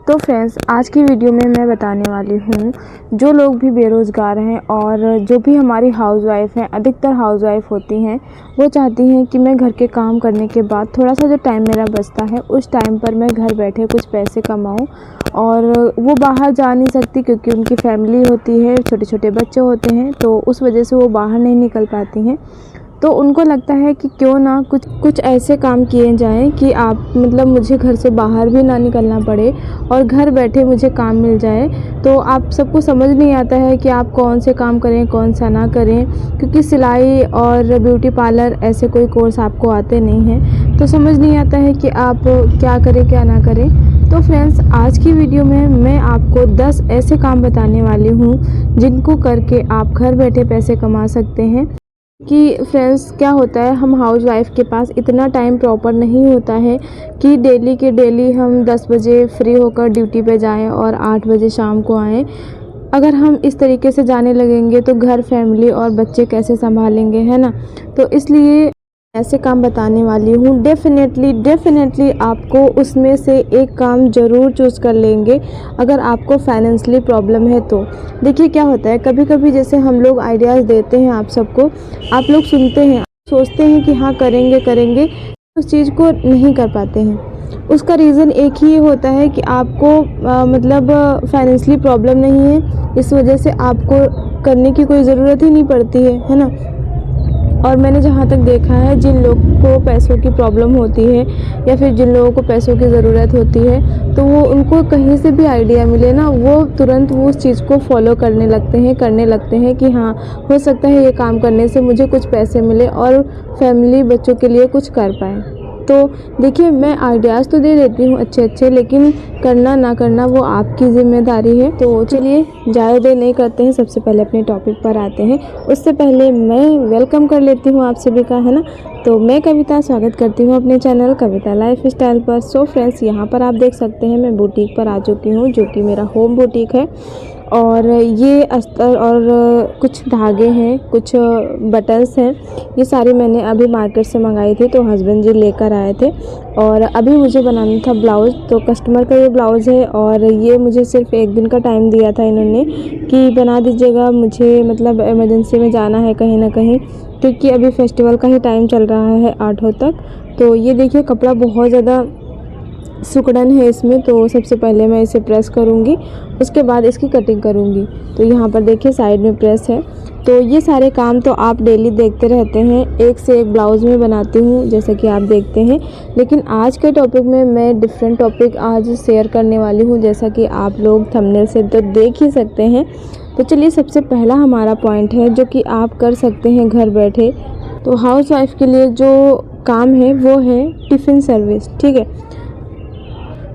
तो फ्रेंड्स, आज की वीडियो में मैं बताने वाली हूँ, जो लोग भी बेरोज़गार हैं और जो भी हमारी हाउसवाइफ हैं, अधिकतर हाउसवाइफ होती हैं, वो चाहती हैं कि मैं घर के काम करने के बाद थोड़ा सा जो टाइम मेरा बचता है उस टाइम पर मैं घर बैठे कुछ पैसे कमाऊँ। और वो बाहर जा नहीं सकती क्योंकि उनकी फैमिली होती है, छोटे छोटे बच्चे होते हैं, तो उस वजह से वो बाहर नहीं निकल पाती हैं। तो उनको लगता है कि क्यों ना कुछ ऐसे काम किए जाएं कि आप मुझे घर से बाहर भी ना निकलना पड़े और घर बैठे मुझे काम मिल जाए। तो आप सबको समझ नहीं आता है कि आप कौन से काम करें कौन सा ना करें, क्योंकि सिलाई और ब्यूटी पार्लर ऐसे कोई कोर्स आपको आते नहीं हैं, तो समझ नहीं आता है कि आप क्या करें क्या ना करें। तो फ्रेंड्स, आज की वीडियो में मैं आपको 10 ऐसे काम बताने वाली हूँ जिनको करके आप घर बैठे पैसे कमा सकते हैं। कि फ्रेंड्स, क्या होता है, हम हाउसवाइफ के पास इतना टाइम प्रॉपर नहीं होता है कि डेली के डेली हम 10 बजे फ्री होकर ड्यूटी पे जाएं और 8 बजे शाम को आएं। अगर हम इस तरीके से जाने लगेंगे तो घर, फैमिली और बच्चे कैसे संभालेंगे, है ना। तो इसलिए ऐसे काम बताने वाली हूँ। डेफिनेटली आपको उसमें से एक काम ज़रूर चूज़ कर लेंगे अगर आपको फाइनेंशियली प्रॉब्लम है तो। देखिए क्या होता है, कभी कभी जैसे हम लोग आइडियाज़ देते हैं आप सबको, आप लोग सुनते हैं, सोचते हैं कि हाँ करेंगे, उस चीज़ को नहीं कर पाते हैं। उसका रीज़न एक ही होता है कि आपको फाइनेंशियली प्रॉब्लम नहीं है, इस वजह से आपको करने की कोई ज़रूरत ही नहीं पड़ती है ना। और मैंने जहाँ तक देखा है, जिन लोगों को पैसों की प्रॉब्लम होती है या फिर जिन लोगों को पैसों की ज़रूरत होती है, तो वो उनको कहीं से भी आइडिया मिले ना, वो तुरंत वो उस चीज़ को फॉलो करने लगते हैं कि हाँ, हो सकता है ये काम करने से मुझे कुछ पैसे मिले और फैमिली, बच्चों के लिए कुछ कर पाएँ। तो देखिए, मैं आइडियाज़ तो दे देती हूँ अच्छे, लेकिन करना ना करना वो आपकी ज़िम्मेदारी है। तो चलिए ज़्यादा देर नहीं करते हैं, सबसे पहले अपने टॉपिक पर आते हैं। उससे पहले मैं वेलकम कर लेती हूँ आप सभी का, है ना। तो मैं कविता स्वागत करती हूँ अपने चैनल कविता लाइफ स्टाइल पर। सो फ्रेंड्स, यहाँ पर आप देख सकते हैं मैं बुटीक पर आ चुकी हूँ, जो कि मेरा होम बुटीक है। और ये अस्तर और कुछ धागे हैं, कुछ बटन्स हैं, ये सारे मैंने अभी मार्केट से मंगाई थी, तो हस्बैंड जी लेकर आए थे। और अभी मुझे बनाना था ब्लाउज़, तो कस्टमर का ये ब्लाउज़ है और ये मुझे सिर्फ 1 दिन का टाइम दिया था इन्होंने कि बना दीजिएगा, मुझे इमरजेंसी में जाना है कहीं ना कहीं, क्योंकि अभी फेस्टिवल का ही टाइम चल रहा है 8 तक। तो ये देखिए, कपड़ा बहुत ज़्यादा सिकुड़न है इसमें, तो सबसे पहले मैं इसे प्रेस करूँगी, उसके बाद इसकी कटिंग करूँगी। तो यहाँ पर देखिए साइड में प्रेस है। तो ये सारे काम तो आप डेली देखते रहते हैं, एक से एक ब्लाउज़ में बनाती हूँ जैसे कि आप देखते हैं। लेकिन आज के टॉपिक में मैं डिफरेंट टॉपिक आज शेयर करने वाली हूँ, जैसा कि आप लोग थंबनेल से तो देख ही सकते हैं। तो चलिए, सबसे पहला हमारा पॉइंट है जो कि आप कर सकते हैं घर बैठे। तो हाउसवाइफ के लिए जो काम है वो है टिफ़िन सर्विस, ठीक है।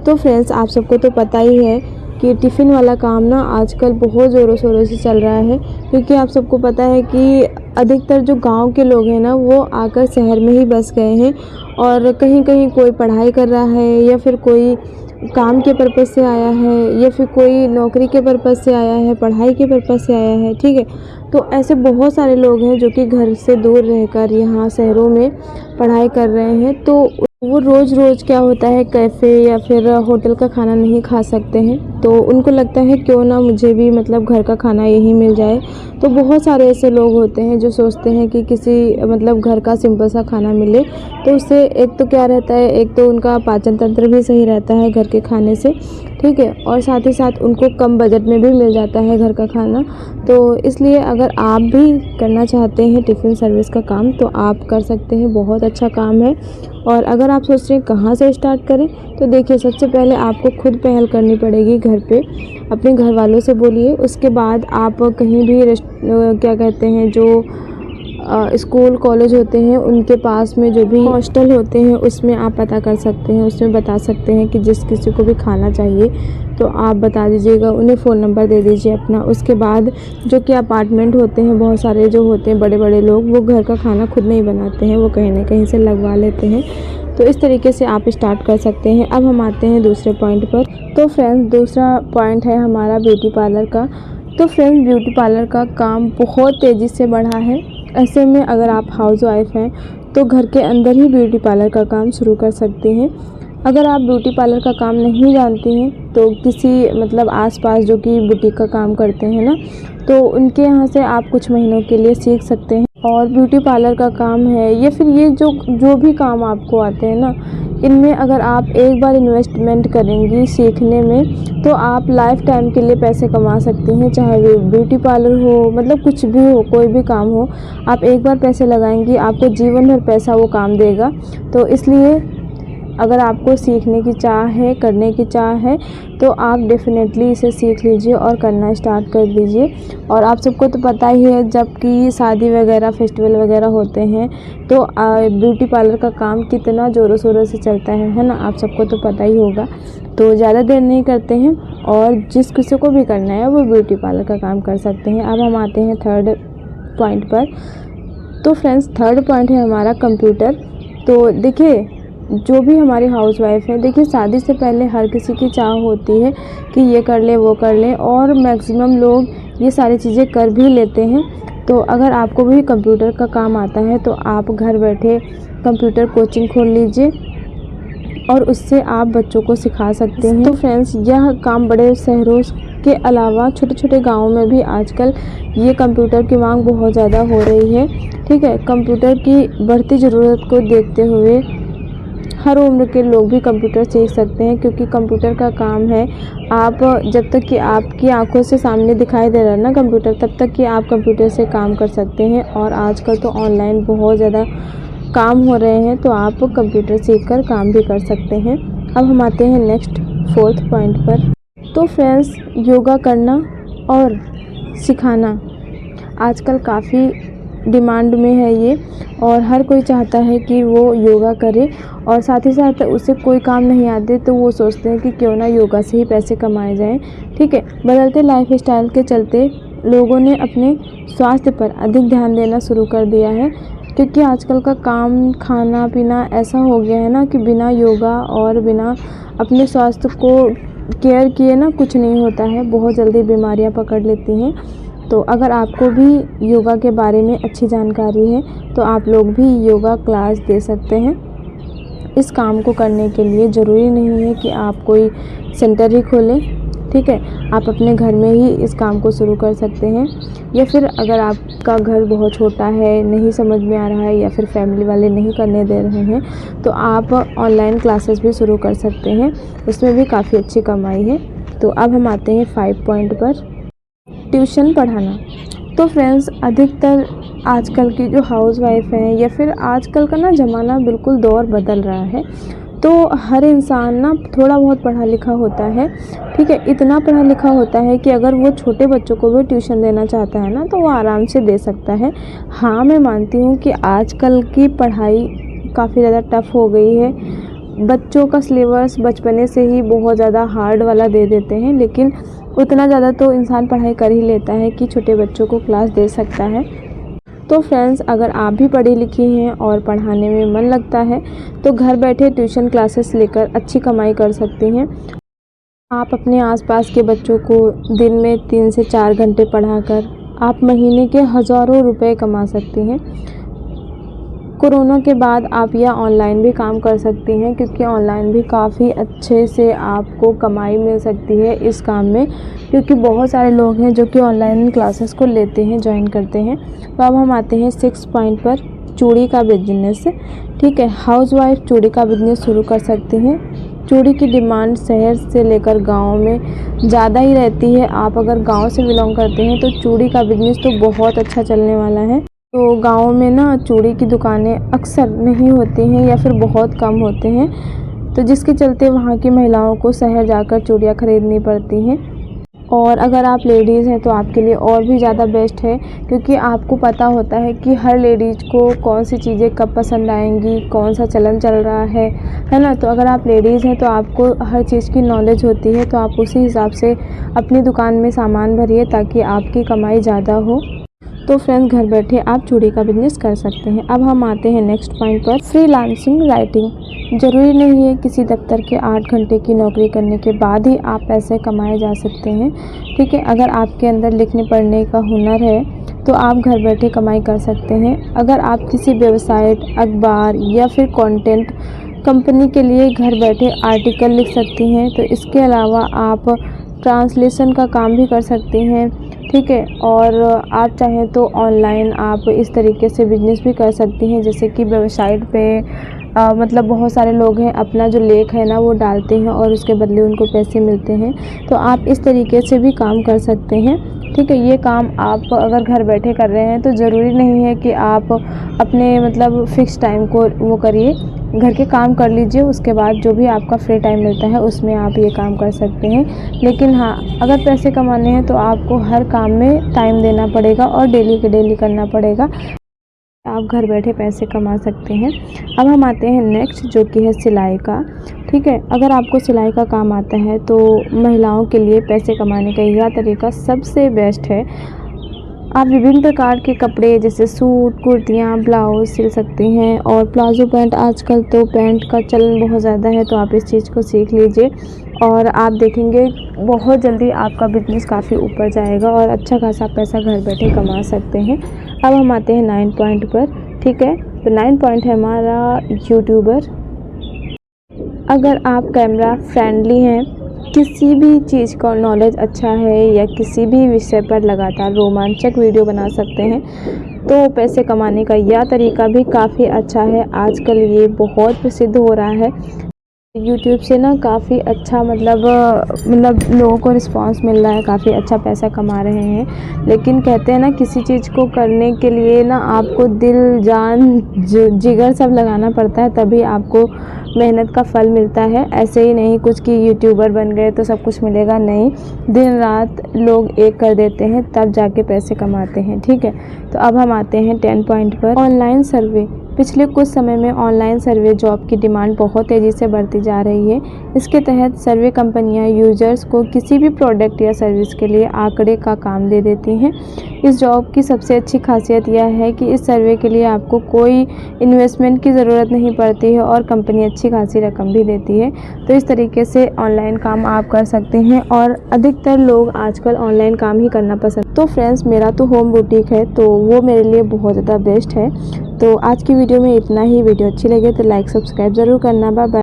तो फ्रेंड्स, आप सबको तो पता ही है कि टिफ़िन वाला काम ना आजकल बहुत ज़ोरों शोरों से चल रहा है, क्योंकि आप सबको पता है कि अधिकतर जो गांव के लोग हैं ना, वो आकर शहर में ही बस गए हैं। और कहीं कहीं कोई पढ़ाई कर रहा है, या फिर कोई काम के पर्पज़ से आया है, या फिर कोई नौकरी के पर्पज़ से आया है, पढ़ाई के पर्पज़ से आया है, ठीक है। तो ऐसे बहुत सारे लोग हैं जो कि घर से दूर रहकर यहाँ शहरों में पढ़ाई कर रहे हैं। तो वो रोज़ क्या होता है, कैफ़े या फिर होटल का खाना नहीं खा सकते हैं, तो उनको लगता है क्यों ना मुझे भी घर का खाना यहीं मिल जाए। तो बहुत सारे ऐसे लोग होते हैं जो सोचते हैं कि किसी घर का सिंपल सा खाना मिले, तो उससे एक तो क्या रहता है, एक तो उनका पाचन तंत्र भी सही रहता है घर के खाने से, ठीक है, और साथ ही साथ उनको कम बजट में भी मिल जाता है घर का खाना। तो इसलिए अगर आप भी करना चाहते हैं टिफ़िन सर्विस का काम, तो आप कर सकते हैं, बहुत अच्छा काम है। और अगर आप सोच रहे हैं कहाँ से स्टार्ट करें, तो देखिए, सबसे पहले आपको खुद पहल करनी पड़ेगी घर पे, अपने घर वालों से बोलिए। उसके बाद आप कहीं भी क्या कहते हैं, जो स्कूल कॉलेज होते हैं उनके पास में जो भी हॉस्टल होते हैं, उसमें आप पता कर सकते हैं, उसमें बता सकते हैं कि जिस किसी को भी खाना चाहिए तो आप बता दीजिएगा, उन्हें फ़ोन नंबर दे दीजिए अपना। उसके बाद जो कि अपार्टमेंट होते हैं, बहुत सारे जो होते हैं बड़े बड़े लोग, वो घर का खाना खुद नहीं बनाते हैं, वो कहीं ना कहीं से लगवा लेते हैं। तो इस तरीके से आप स्टार्ट कर सकते हैं। अब हम आते हैं दूसरे पॉइंट पर। तो फ्रेंड्स, दूसरा पॉइंट है हमारा ब्यूटी पार्लर का। तो फ्रेंड्स, ब्यूटी पार्लर का काम बहुत तेज़ी से बढ़ा है। ऐसे में अगर आप हाउसवाइफ हैं तो घर के अंदर ही ब्यूटी पार्लर का काम शुरू कर सकते हैं। अगर आप ब्यूटी पार्लर का काम नहीं जानती हैं तो किसी मतलब आसपास जो कि बुटीक का काम करते हैं ना, तो उनके यहाँ से आप कुछ महीनों के लिए सीख सकते हैं। और ब्यूटी पार्लर का काम है या फिर ये जो भी काम आपको आते हैं ना, इनमें अगर आप एक बार इन्वेस्टमेंट करेंगी सीखने में तो आप लाइफ टाइम के लिए पैसे कमा सकती हैं। चाहे वो ब्यूटी पार्लर हो, मतलब कुछ भी हो, कोई भी काम हो, आप एक बार पैसे लगाएंगी आपको जीवन भर पैसा वो काम देगा। तो इसलिए अगर आपको सीखने की चाह है, करने की चाह है, तो आप डेफिनेटली इसे सीख लीजिए और करना स्टार्ट कर दीजिए। और आप सबको तो पता ही है, जबकि शादी वगैरह, फेस्टिवल वगैरह होते हैं तो ब्यूटी पार्लर का काम कितना ज़ोरों शोरों से चलता है ना, आप सबको तो पता ही होगा। तो ज़्यादा देर नहीं करते हैं और जिस किसी को भी करना है वो ब्यूटी पार्लर का काम कर सकते हैं। अब हम आते हैं थर्ड पॉइंट पर। तो फ्रेंड्स, थर्ड पॉइंट है हमारा कंप्यूटर। तो देखिए, जो भी हमारी हाउसवाइफ है, देखिए शादी से पहले हर किसी की चाह होती है कि ये कर ले, वो कर ले, और मैक्सिमम लोग ये सारी चीज़ें कर भी लेते हैं। तो अगर आपको भी कंप्यूटर का काम आता है तो आप घर बैठे कंप्यूटर कोचिंग खोल लीजिए और उससे आप बच्चों को सिखा सकते हैं। तो फ्रेंड्स, यह काम बड़े शहरों के अलावा छोटे छोटे गाँवों में भी आजकल ये कंप्यूटर की मांग बहुत ज़्यादा हो रही है। ठीक है, कंप्यूटर की बढ़ती ज़रूरत को देखते हुए हर उम्र के लोग भी कंप्यूटर सीख सकते हैं, क्योंकि कंप्यूटर का काम है, आप जब तक कि आपकी आंखों से सामने दिखाई दे रहा है ना कंप्यूटर, तब तक कि आप कंप्यूटर से काम कर सकते हैं। और आजकल तो ऑनलाइन बहुत ज़्यादा काम हो रहे हैं, तो आप कंप्यूटर सीखकर काम भी कर सकते हैं। अब हम आते हैं नेक्स्ट फोर्थ पॉइंट पर। तो फ्रेंड्स, योगा करना और सिखाना आजकल काफ़ी डिमांड में है ये, और हर कोई चाहता है कि वो योगा करे, और साथ ही साथ उसे कोई काम नहीं आते तो वो सोचते हैं कि क्यों ना योगा से ही पैसे कमाए जाएं। ठीक है, बदलते लाइफस्टाइल के चलते लोगों ने अपने स्वास्थ्य पर अधिक ध्यान देना शुरू कर दिया है, क्योंकि आजकल का काम, खाना पीना ऐसा हो गया है ना कि बिना योगा और बिना अपने स्वास्थ्य को केयर किए ना कुछ नहीं होता है, बहुत जल्दी बीमारियां पकड़ लेती हैं। तो अगर आपको भी योगा के बारे में अच्छी जानकारी है तो आप लोग भी योगा क्लास दे सकते हैं। इस काम को करने के लिए ज़रूरी नहीं है कि आप कोई सेंटर ही खोलें। ठीक है, आप अपने घर में ही इस काम को शुरू कर सकते हैं, या फिर अगर आपका घर बहुत छोटा है, नहीं समझ में आ रहा है, या फिर फैमिली वाले नहीं करने दे रहे हैं, तो आप ऑनलाइन क्लासेस भी शुरू कर सकते हैं, इसमें भी काफ़ी अच्छी कमाई है। तो अब हम आते हैं 5 पॉइंट पर, ट्यूशन पढ़ाना। तो फ्रेंड्स, अधिकतर आजकल की जो हाउसवाइफ हैं, या फिर आजकल का ना ज़माना बिल्कुल दौर बदल रहा है, तो हर इंसान ना थोड़ा बहुत पढ़ा लिखा होता है। ठीक है, इतना पढ़ा लिखा होता है कि अगर वो छोटे बच्चों को भी ट्यूशन देना चाहता है ना तो वो आराम से दे सकता है। हाँ, मैं मानती हूँ कि आजकल की पढ़ाई काफ़ी ज़्यादा टफ़ हो गई है, बच्चों का सिलेबस बचपने से ही बहुत ज़्यादा हार्ड वाला दे देते हैं, लेकिन उतना ज़्यादा तो इंसान पढ़ाई कर ही लेता है कि छोटे बच्चों को क्लास दे सकता है। तो फ्रेंड्स, अगर आप भी पढ़ी लिखी हैं और पढ़ाने में मन लगता है तो घर बैठे ट्यूशन क्लासेस लेकर अच्छी कमाई कर सकती हैं। आप अपने आसपास के बच्चों को दिन में 3 से 4 घंटे पढ़ाकर आप महीने के हज़ारों रुपए कमा सकती हैं। कोरोना के बाद आप यह ऑनलाइन भी काम कर सकती हैं, क्योंकि ऑनलाइन भी काफ़ी अच्छे से आपको कमाई मिल सकती है इस काम में, क्योंकि बहुत सारे लोग हैं जो कि ऑनलाइन क्लासेस को लेते हैं, ज्वाइन करते हैं। तो अब हम आते हैं 6 पॉइंट पर, चूड़ी का बिजनेस। ठीक है, हाउसवाइफ चूड़ी का बिजनेस शुरू कर सकती हैं। चूड़ी की डिमांड शहर से लेकर गाँव में ज़्यादा ही रहती है। आप अगर गाँव से बिलोंग करते हैं तो चूड़ी का बिजनेस तो बहुत अच्छा चलने वाला है। तो गाँव में ना चूड़ी की दुकानें अक्सर नहीं होती हैं या फिर बहुत कम होते हैं, तो जिसके चलते वहाँ की महिलाओं को शहर जाकर चूड़ियाँ खरीदनी पड़ती हैं। और अगर आप लेडीज़ हैं तो आपके लिए और भी ज़्यादा बेस्ट है, क्योंकि आपको पता होता है कि हर लेडीज़ को कौन सी चीज़ें कब पसंद आएंगी, कौन सा चलन चल रहा है ना। तो अगर आप लेडीज़ हैं तो आपको हर चीज़ की नॉलेज होती है, तो आप उसी हिसाब से अपनी दुकान में सामान भरिए ताकि आपकी कमाई ज़्यादा हो। तो फ्रेंड्स, घर बैठे आप चूड़ी का बिजनेस कर सकते हैं। अब हम आते हैं नेक्स्ट पॉइंट पर, फ्रीलांसिंग राइटिंग। ज़रूरी नहीं है किसी दफ्तर के 8 घंटे की नौकरी करने के बाद ही आप पैसे कमाए जा सकते हैं। ठीक है, अगर आपके अंदर लिखने पढ़ने का हुनर है तो आप घर बैठे कमाई कर सकते हैं। अगर आप किसी वेबसाइट, अखबार या फिर कंटेंट कंपनी के लिए घर बैठे आर्टिकल लिख सकती हैं। तो इसके अलावा आप ट्रांसलेशन का काम भी कर सकती हैं, ठीक है। और आप चाहें तो ऑनलाइन आप इस तरीके से बिजनेस भी कर सकती हैं, जैसे कि वेबसाइट पे मतलब बहुत सारे लोग हैं अपना जो लेख है ना वो डालते हैं और उसके बदले उनको पैसे मिलते हैं। तो आप इस तरीके से भी काम कर सकते हैं, ठीक है। ये काम आप अगर घर बैठे कर रहे हैं तो ज़रूरी नहीं है कि आप अपने मतलब फ़िक्स टाइम को वो करिए, घर के काम कर लीजिए, उसके बाद जो भी आपका फ्री टाइम मिलता है उसमें आप ये काम कर सकते हैं। लेकिन हाँ, अगर पैसे कमाने हैं तो आपको हर काम में टाइम देना पड़ेगा और डेली के डेली करना पड़ेगा, आप घर बैठे पैसे कमा सकते हैं। अब हम आते हैं नेक्स्ट, जो कि है सिलाई का, ठीक है। अगर आपको सिलाई का काम आता है तो महिलाओं के लिए पैसे कमाने का यह तरीका सबसे बेस्ट है। आप विभिन्न प्रकार के कपड़े जैसे सूट, कुर्तियाँ, ब्लाउज सिल सकती हैं और प्लाजो पैंट, आजकल तो पैंट का चलन बहुत ज़्यादा है, तो आप इस चीज़ को सीख लीजिए और आप देखेंगे बहुत जल्दी आपका बिजनेस काफ़ी ऊपर जाएगा और अच्छा खासा पैसा घर बैठे कमा सकते हैं। अब हम आते हैं 9 पॉइंट पर, ठीक है। तो 9 पॉइंट है हमारा यूट्यूबर। अगर आप कैमरा फ्रेंडली हैं, किसी भी चीज़ का नॉलेज अच्छा है या किसी भी विषय पर लगातार रोमांचक वीडियो बना सकते हैं, तो पैसे कमाने का यह तरीका भी काफ़ी अच्छा है। आजकल ये बहुत प्रसिद्ध हो रहा है। यूट्यूब से ना काफ़ी अच्छा मतलब लोगों को रिस्पांस मिल रहा है, काफ़ी अच्छा पैसा कमा रहे हैं। लेकिन कहते हैं ना, किसी चीज़ को करने के लिए ना आपको दिल, जान, जिगर सब लगाना पड़ता है, तभी आपको मेहनत का फल मिलता है। ऐसे ही नहीं कुछ कि यूट्यूबर बन गए तो सब कुछ मिलेगा, नहीं। दिन रात लोग एक कर देते हैं तब जाके पैसे कमाते हैं, ठीक है। तो अब हम आते हैं 10 पॉइंट पर, ऑनलाइन सर्वे। पिछले कुछ समय में ऑनलाइन सर्वे जॉब की डिमांड बहुत तेज़ी से बढ़ती जा रही है। इसके तहत सर्वे कंपनियां यूजर्स को किसी भी प्रोडक्ट या सर्विस के लिए आंकड़े का काम दे देती हैं। इस जॉब की सबसे अच्छी खासियत यह है कि इस सर्वे के लिए आपको कोई इन्वेस्टमेंट की ज़रूरत नहीं पड़ती है और कंपनी अच्छी खासी रकम भी देती है। तो इस तरीके से ऑनलाइन काम आप कर सकते हैं और अधिकतर लोग आजकल ऑनलाइन काम ही करना पसंद। तो फ्रेंड्स, मेरा तो होम बुटीक है, तो वो मेरे लिए बहुत ज़्यादा बेस्ट है। तो आज की वीडियो में इतना ही। वीडियो अच्छी लगे तो लाइक सब्सक्राइब ज़रूर करना। Bye bye.